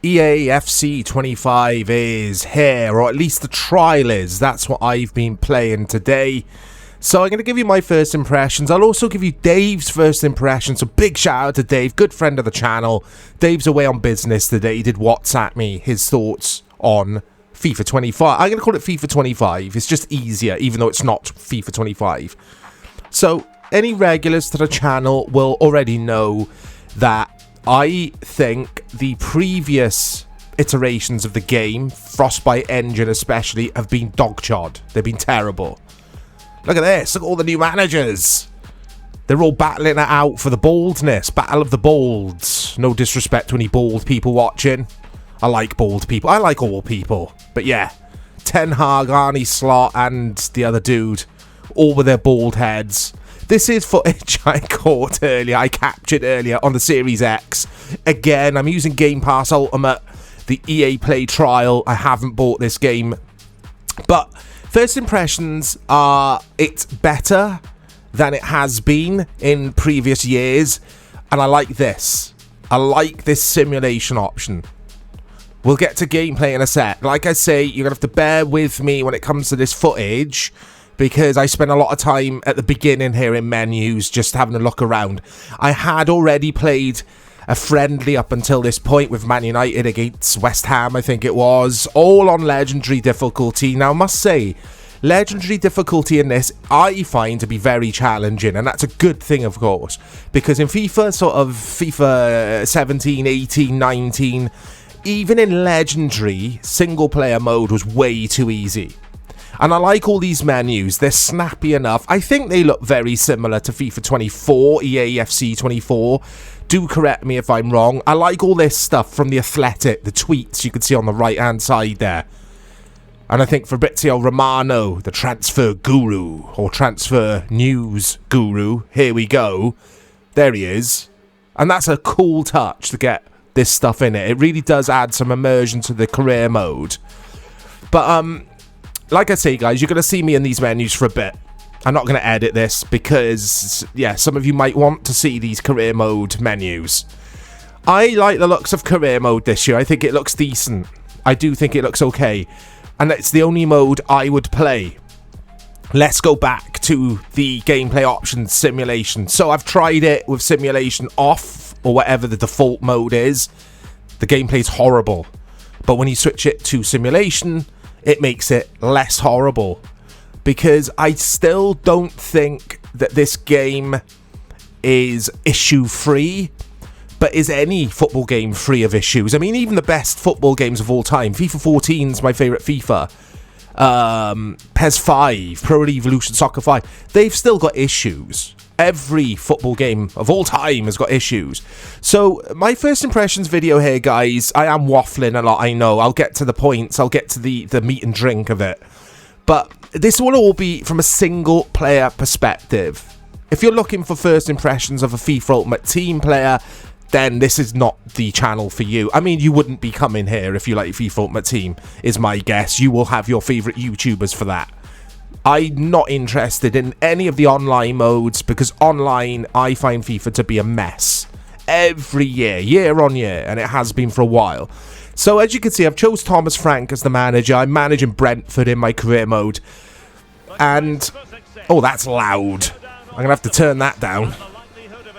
EA FC 25 is here, or at least the trial is. That's what I've been playing today. So I'm going to give you my first impressions. I'll also give you Dave's first impressions. So big shout out to Dave, good friend of the channel. Dave's away on business today. He did WhatsApp me his thoughts on FIFA 25. I'm going to call it FIFA 25. It's just easier, even though it's not FIFA 25. So any regulars to the channel will already know that I think the previous iterations of the game, Frostbite Engine especially, have been dog-chod. They've been terrible. Look at this. Look at all the new managers. They're all battling it out for the baldness. Battle of the Balds. No disrespect to any bald people watching. I like bald people. I like all people. But yeah, Ten Hag, Arne Slot, and the other dude, all with their bald heads. This is footage I caught earlier, I captured earlier on the Series X. Again, I'm using Game Pass Ultimate, the EA Play trial. I haven't bought this game. But first impressions are it's better than it has been in previous years. And I like this. I like this simulation option. We'll get to gameplay in a sec. Like I say, you're going to have to bear with me when it comes to this footage, because I spent a lot of time at the beginning here in menus just having a look around. I had already played a friendly up until this point with Man United against West Ham, I think it was, all on Legendary difficulty. Now, I must say, Legendary difficulty in this, I find to be very challenging, and that's a good thing, of course, because in FIFA, sort of FIFA 17, 18, 19, even in Legendary, single-player mode was way too easy. And I like all these menus. They're snappy enough. I think they look very similar to FIFA 24, EA FC 24. Do correct me if I'm wrong. I like all this stuff from the Athletic, the tweets you can see on the right-hand side there. And I think Fabrizio Romano, the transfer guru, or transfer news guru, here we go. There he is. And that's a cool touch to get this stuff in it. It really does add some immersion to the career mode. But, like I say, guys, you're going to see me in these menus for a bit. I'm not going to edit this because, yeah, some of you might want to see these career mode menus. I like the looks of career mode this year. I think it looks decent. I do think it looks okay. And it's the only mode I would play. Let's go back to the gameplay options simulation. So I've tried it with simulation off, or whatever the default mode is. The gameplay's horrible. But when you switch it to simulation, it makes it less horrible, because I still don't think that this game is issue-free, but is any football game free of issues? I mean, even the best football games of all time, FIFA 14 is my favourite FIFA, PES 5, Pro Evolution Soccer 5, they've still got issues. Every football game of all time has got issues. So, my first impressions video here, guys, I am waffling a lot, I know. I'll get to the points. I'll get to the meat and drink of it. But this will all be from a single player perspective. If you're looking for first impressions of a FIFA Ultimate Team player, then this is not the channel for you. I mean, you wouldn't be coming here if you like FIFA Ultimate Team, is my guess. You will have your favourite YouTubers for that. I'm not interested in any of the online modes, because online I find FIFA to be a mess every year on year, and it has been for a while. So as you can see, I've chose Thomas Frank as the manager. I'm managing Brentford in my career mode, and oh, that's loud. I'm gonna have to turn that down.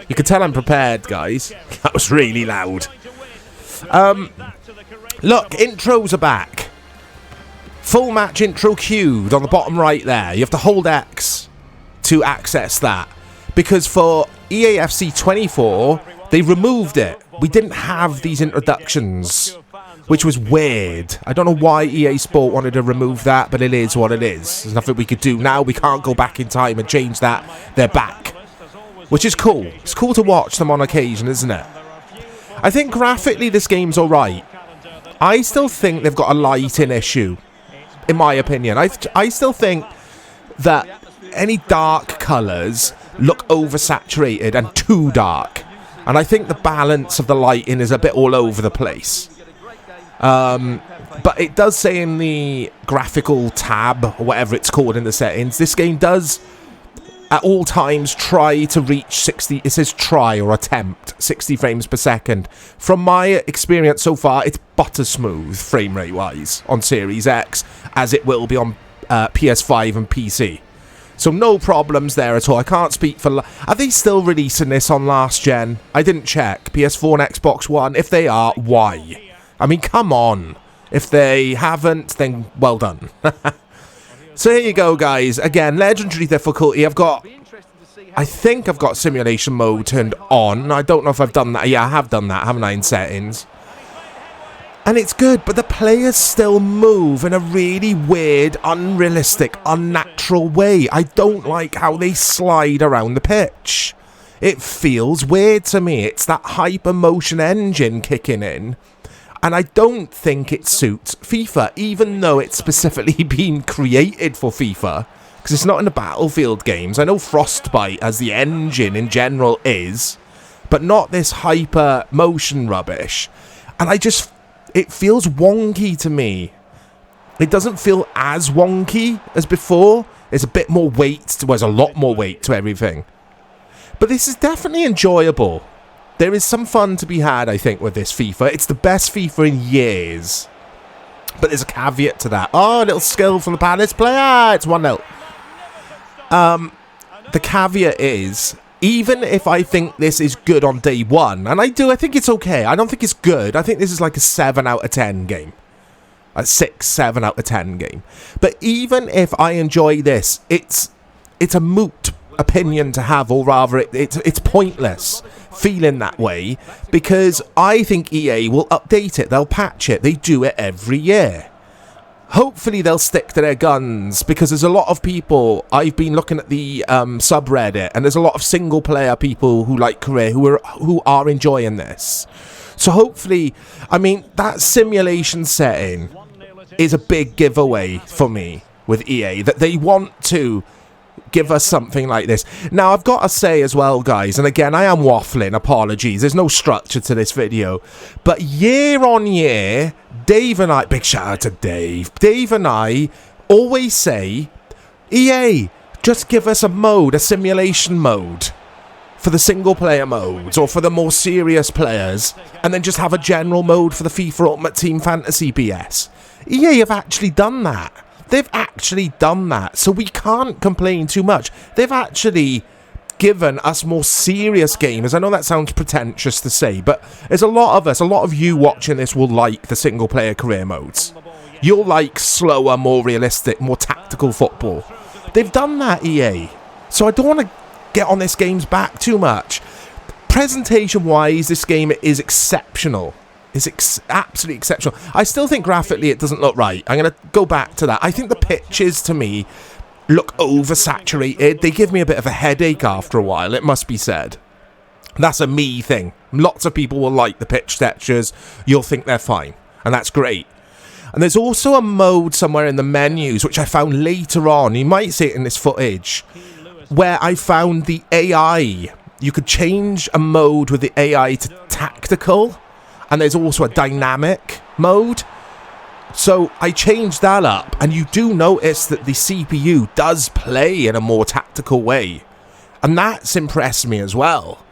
You can tell I'm prepared, guys. That was really loud. Look, intros are back. Full match intro queued on the bottom right there. You have to hold X to access that, because for EA FC 24 they removed it. We didn't have these introductions, which was weird. I don't know why EA Sport wanted to remove that, but it is what it is. There's nothing we could do now. We can't go back in time and change that. They're back, which is cool. It's cool to watch them on occasion, isn't it? I think graphically this game's alright. I still think they've got a lighting issue, in my opinion. I still think that any dark colours look oversaturated and too dark. And I think the balance of the lighting is a bit all over the place. But it does say in the graphical tab, or whatever it's called in the settings, this game does at all times try to reach 60, it says try or attempt 60 frames per second. From my experience so far, it's butter smooth frame rate wise on Series X, as it will be on PS5 and PC. So no problems there at all. I can't speak for... Are they still releasing this on last gen? I didn't check. PS4 and Xbox One. If they are, why? I mean, come on. If they haven't, then well done. So here you go, guys. Again, legendary difficulty. I think I've got simulation mode turned on. I don't know if I've done that. Yeah, I have done that, haven't I, in settings? And it's good, but the players still move in a really weird, unrealistic, unnatural way. I don't like how they slide around the pitch. It feels weird to me. It's that hypermotion engine kicking in. And I don't think it suits FIFA, even though it's specifically been created for FIFA. Because it's not in the Battlefield games. I know Frostbite, as the engine in general, is. But not this hyper motion rubbish. And it feels wonky to me. It doesn't feel as wonky as before. There's a bit more weight. There's a lot more weight to everything. But this is definitely enjoyable. There is some fun to be had, I think, with this FIFA. It's the best FIFA in years. But there's a caveat to that. Oh, a little skill from the Palace player. It's 1-0. The caveat is... Even if I think this is good on day one, and I think it's okay. I don't think it's good. I think this is like a 7 out of 10 game. A 6, 7 out of 10 game. But even if I enjoy this, it's a moot opinion to have, or rather it's pointless feeling that way, because I think EA will update it. They'll patch it. They do it every year. Hopefully they'll stick to their guns, because there's a lot of people. I've been looking at the subreddit, and there's a lot of single player people who like career who are enjoying this. So hopefully, I mean, that simulation setting is a big giveaway for me with EA, that they want to give us something like this. Now, I've got to say as well, guys, and again, I am waffling, apologies, there's no structure to this video, but year on year, Dave and I, big shout out to Dave and I always say, EA, just give us a mode, a simulation mode for the single player modes, or for the more serious players, and then just have a general mode for the FIFA Ultimate Team Fantasy BS. EA have actually done that. They've actually done that, so we can't complain too much. They've actually given us more serious games. I know that sounds pretentious to say, but there's a lot of you watching this will like the single-player career modes. You'll like slower, more realistic, more tactical football. They've done that, EA. So I don't want to get on this game's back too much. Presentation-wise, this game is exceptional. Is absolutely exceptional. I still think graphically it doesn't look right. I'm going to go back to that. I think the pitches, to me, look oversaturated. They give me a bit of a headache after a while, it must be said. That's a me thing. Lots of people will like the pitch textures. You'll think they're fine. And that's great. And there's also a mode somewhere in the menus, which I found later on. You might see it in this footage, where I found the AI. You could change a mode with the AI to tactical. And there's also a dynamic mode. So I changed that up, and you do notice that the CPU does play in a more tactical way. And that's impressed me as well,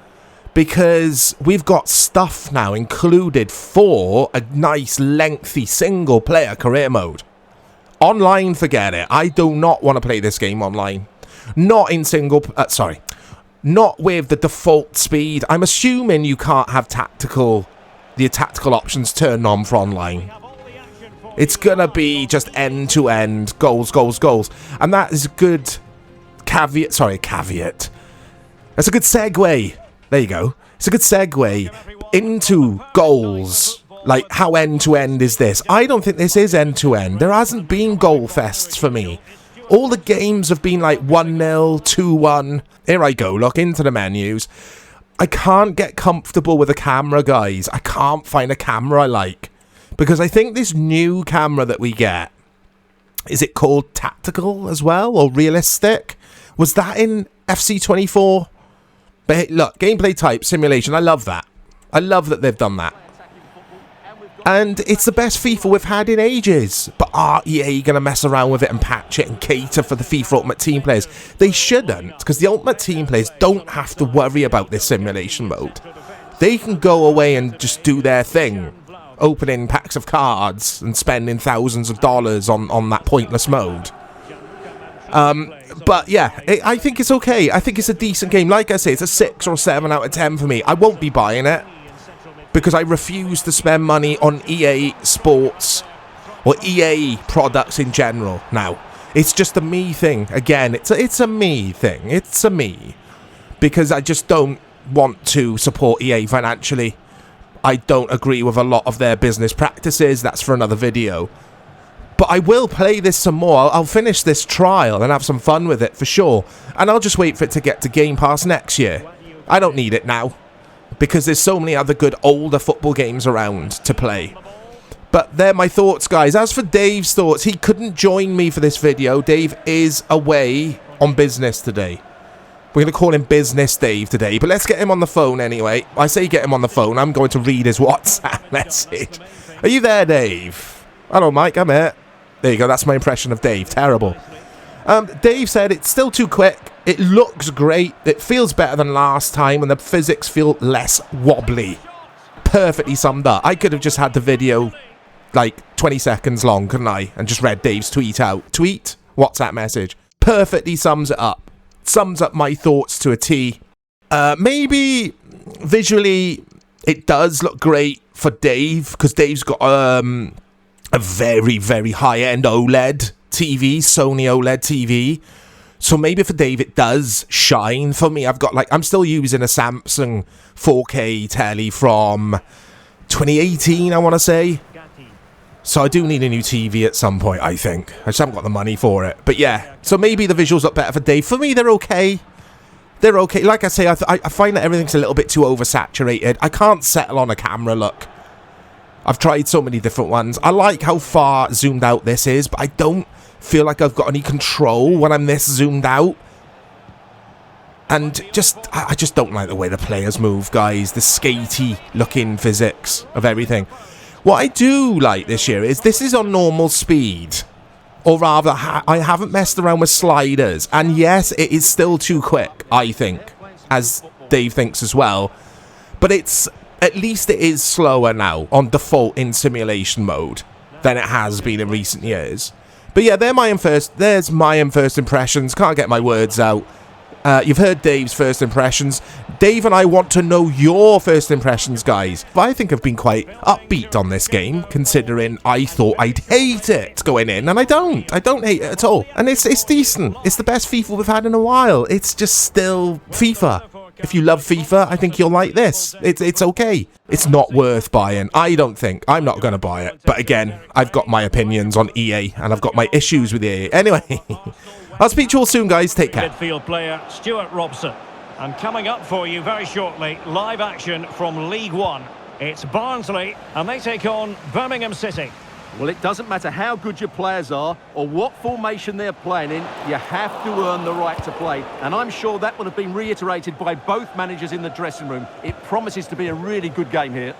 because we've got stuff now included for a nice lengthy single player career mode. Online, forget it. I do not want to play this game online. Not in not with the default speed. I'm assuming you can't have the tactical options turned on for online. It's gonna be just end-to-end, goals. And that is a good caveat. That's a good segue. There you go. It's a good segue into goals. Like, how end-to-end is this? I don't think this is end-to-end. There hasn't been goal fests for me. All the games have been like 1-0, 2-1. Here I go, look into the menus. I can't get comfortable with a camera, guys. I can't find a camera I like. Because I think this new camera that we get, is it called tactical as well? Or realistic? Was that in FC24? But look, gameplay type, simulation. I love that. I love that they've done that. And it's the best FIFA we've had in ages. But are EA going to mess around with it and patch it and cater for the FIFA Ultimate Team players? They shouldn't, because the Ultimate Team players don't have to worry about this simulation mode. They can go away and just do their thing, opening packs of cards and spending thousands of dollars on that pointless mode. But yeah, I think it's okay. I think it's a decent game. Like I say, it's a 6 or 7 out of 10 for me. I won't be buying it, because I refuse to spend money on EA Sports or EA products in general now. It's just a me thing. Again, it's a me thing. It's a me. Because I just don't want to support EA financially. I don't agree with a lot of their business practices. That's for another video. But I will play this some more. I'll finish this trial and have some fun with it for sure. And I'll just wait for it to get to Game Pass next year. I don't need it now, because there's so many other good older football games around to play. But they're my thoughts, guys. As for Dave's thoughts, he couldn't join me for this video. Dave is away on business today. We're going to call him Business Dave today, but let's get him on the phone anyway. I say get him on the phone. I'm going to read his WhatsApp message. Are you there, Dave? Hello, Mike. I'm here. There you go. That's my impression of Dave. Terrible. Dave said it's still too quick. It looks great. It feels better than last time, and the physics feel less wobbly. Perfectly summed up. I could have just had the video like 20 seconds long, couldn't I? And just read Dave's tweet out. Tweet? WhatsApp message. Perfectly sums it up. Sums up my thoughts to a T. Maybe visually it does look great for Dave, because Dave's got a very, very high-end OLED TV, Sony OLED TV. So maybe for Dave it does shine. For me, I'm still using a Samsung 4K telly from 2018, I want to say. So I do need a new TV at some point, I think. I just haven't got the money for it. But yeah, so maybe the visuals look better for Dave. For me, they're okay. They're okay. Like I say, I find that everything's a little bit too oversaturated. I can't settle on a camera look. I've tried so many different ones. I like how far zoomed out this is, but I don't feel like I've got any control when I'm this zoomed out. And I just don't like the way the players move, guys. The skatey looking physics of everything. What I do like this year is this is on normal speed. Or rather, I haven't messed around with sliders. And yes, it is still too quick, I think. As Dave thinks as well. But at least it is slower now on default in simulation mode than it has been in recent years. But yeah, there's my first impressions. Can't get my words out. You've heard Dave's first impressions. Dave and I want to know your first impressions, guys. I think I've been quite upbeat on this game, considering I thought I'd hate it going in, and I don't. I don't hate it at all. And it's decent. It's the best FIFA we've had in a while. It's just still FIFA. If you love FIFA, I think you'll like this. It's okay. It's not worth buying. I don't think. I'm not going to buy it. But again, I've got my opinions on EA, and I've got my issues with EA. Anyway, I'll speak to you all soon, guys. Take care. Midfield player Stuart Robson. And coming up for you very shortly, live action from League One. It's Barnsley, and they take on Birmingham City. Well, it doesn't matter how good your players are or what formation they're playing in, you have to earn the right to play. And I'm sure that will have been reiterated by both managers in the dressing room. It promises to be a really good game here.